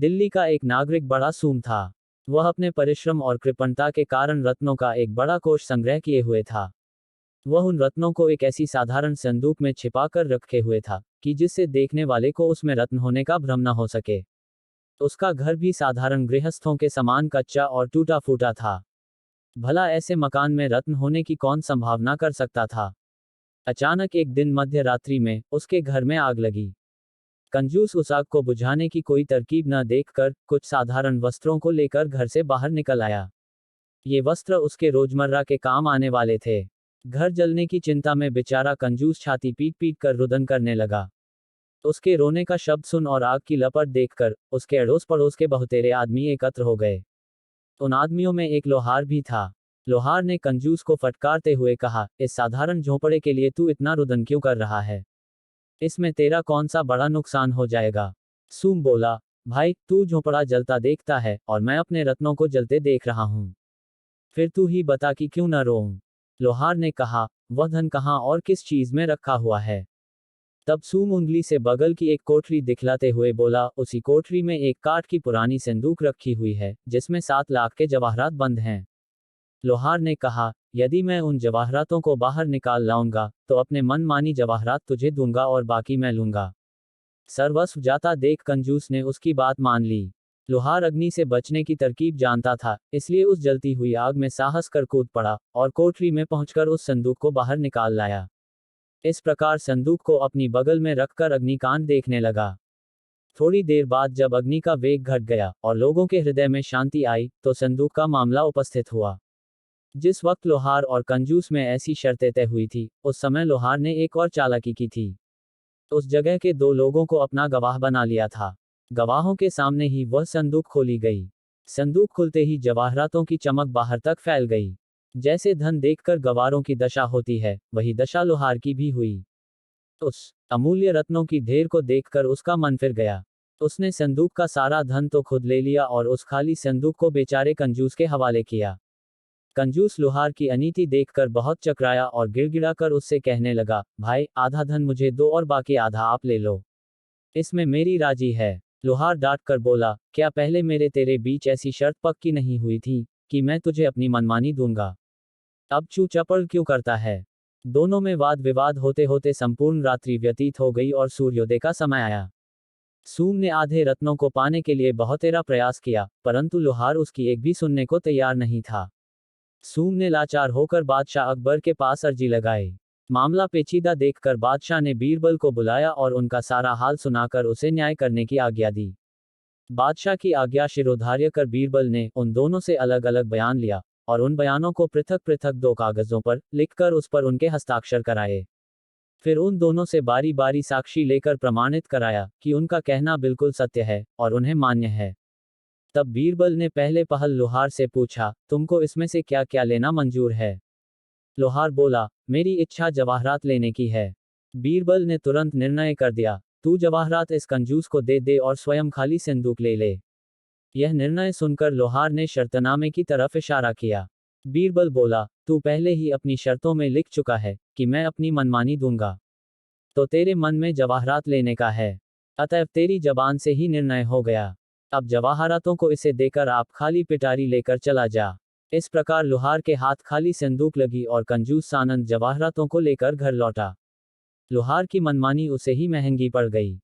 दिल्ली का एक नागरिक बड़ा सूम था। वह अपने परिश्रम और कृपणता के कारण रत्नों का एक बड़ा कोष संग्रह किए हुए था। वह उन रत्नों को एक ऐसी साधारण संदूक में छिपा कर रखे हुए था कि जिससे देखने वाले को उसमें रत्न होने का भ्रम न हो सके। उसका घर भी साधारण गृहस्थों के समान कच्चा और टूटा फूटा था। भला ऐसे मकान में रत्न होने की कौन संभावना कर सकता था। अचानक एक दिन मध्य रात्रि में उसके घर में आग लगी। कंजूस उस आग को बुझाने की कोई तरकीब न देखकर कुछ साधारण वस्त्रों को लेकर घर से बाहर निकल आया। ये वस्त्र उसके रोजमर्रा के काम आने वाले थे। घर जलने की चिंता में बेचारा कंजूस छाती पीट पीट कर रुदन करने लगा। उसके रोने का शब्द सुन और आग की लपट देखकर उसके अड़ोस पड़ोस के बहुतेरे आदमी एकत्र हो गए। उन आदमियों में एक लोहार भी था। लोहार ने कंजूस को फटकारते हुए कहा, इस साधारण झोंपड़े के लिए तू इतना रुदन क्यों कर रहा है? इसमें तेरा कौन सा बड़ा नुकसान हो जाएगा? सूम बोला, भाई तू झोंपड़ा जलता देखता है और मैं अपने रत्नों को जलते देख रहा हूं। फिर तू ही बता कि क्यों न रोऊं। लोहार ने कहा, वह धन कहाँ और किस चीज में रखा हुआ है? तब सूम उंगली से बगल की एक कोठरी दिखलाते हुए बोला, उसी कोठरी में एक काठ की पुरानी संदूक रखी हुई है जिसमें 7 लाख के जवाहरात बंद हैं। लोहार ने कहा, यदि मैं उन जवाहरातों को बाहर निकाल लाऊंगा तो अपने मन मानी जवाहरात तुझे दूंगा और बाकी मैं लूंगा। सर्वस्व जाता देख कंजूस ने उसकी बात मान ली। लोहार अग्नि से बचने की तरकीब जानता था, इसलिए उस जलती हुई आग में साहस कर कूद पड़ा और कोठरी में पहुंचकर उस संदूक को बाहर निकाल लाया। इस प्रकार संदूक को अपनी बगल में रखकर अग्निकांड देखने लगा। थोड़ी देर बाद जब अग्नि का वेग घट गया और लोगों के हृदय में शांति आई तो संदूक का मामला उपस्थित हुआ। जिस वक्त लोहार और कंजूस में ऐसी शर्तें तय हुई थी, उस समय लोहार ने एक और चालाकी की थी। उस जगह के 2 लोगों को अपना गवाह बना लिया था। गवाहों के सामने ही वह संदूक खोली गई। संदूक खुलते ही जवाहरातों की चमक बाहर तक फैल गई। जैसे धन देखकर गवारों की दशा होती है, वही दशा लोहार की भी हुई। उस अमूल्य रत्नों की ढेर को देखकर उसका मन फिर गया। उसने संदूक का सारा धन तो खुद ले लिया और उस खाली संदूक को बेचारे कंजूस के हवाले किया। कंजूस लोहार की अनीति देखकर बहुत चकराया और गिड़गिड़ाकर उससे कहने लगा, भाई आधा धन मुझे दो और बाकी आधा आप ले लो। इसमें मेरी राजी है। लोहार डांट कर बोला, क्या पहले मेरे तेरे बीच ऐसी शर्त पक्की नहीं हुई थी कि मैं तुझे अपनी मनमानी दूंगा? अब चू चपड़ क्यों करता है? दोनों में वाद विवाद होते होते संपूर्ण रात्रि व्यतीत हो गई और सूर्योदय का समय आया। सूम ने आधे रत्नों को पाने के लिए बहुतेरा प्रयास किया, परंतु लोहार उसकी एक भी सुनने को तैयार नहीं था। सूम ने लाचार होकर बादशाह अकबर के पास अर्जी लगाई। मामला पेचीदा देखकर बादशाह ने बीरबल को बुलाया और उनका सारा हाल सुनाकर उसे न्याय करने की आज्ञा दी। बादशाह की आज्ञा शिरोधार्य कर बीरबल ने उन दोनों से अलग अलग बयान लिया और उन बयानों को पृथक पृथक 2 कागजों पर लिखकर उस पर उनके हस्ताक्षर कराए। फिर उन दोनों से बारी बारी साक्षी लेकर प्रमाणित कराया कि उनका कहना बिल्कुल सत्य है और उन्हें मान्य है। तब बीरबल ने पहले पहल लोहार से पूछा, तुमको इसमें से क्या क्या लेना मंजूर है? लोहार बोला, मेरी इच्छा जवाहरात लेने की है। बीरबल ने तुरंत निर्णय कर दिया, तू जवाहरात इस कंजूस को दे दे और स्वयं खाली संदूक ले ले। यह निर्णय सुनकर लोहार ने शर्तनामे की तरफ इशारा किया। बीरबल बोला, तू पहले ही अपनी शर्तों में लिख चुका है कि मैं अपनी मनमानी दूंगा। तो तेरे मन में जवाहरात लेने का है, अतएव तेरी जबान से ही निर्णय हो गया। अब जवाहरातों को इसे देकर आप खाली पिटारी लेकर चला जा। इस प्रकार लोहार के हाथ खाली संदूक लगी और कंजूस सानंद जवाहरातों को लेकर घर लौटा। लोहार की मनमानी उसे ही महंगी पड़ गई।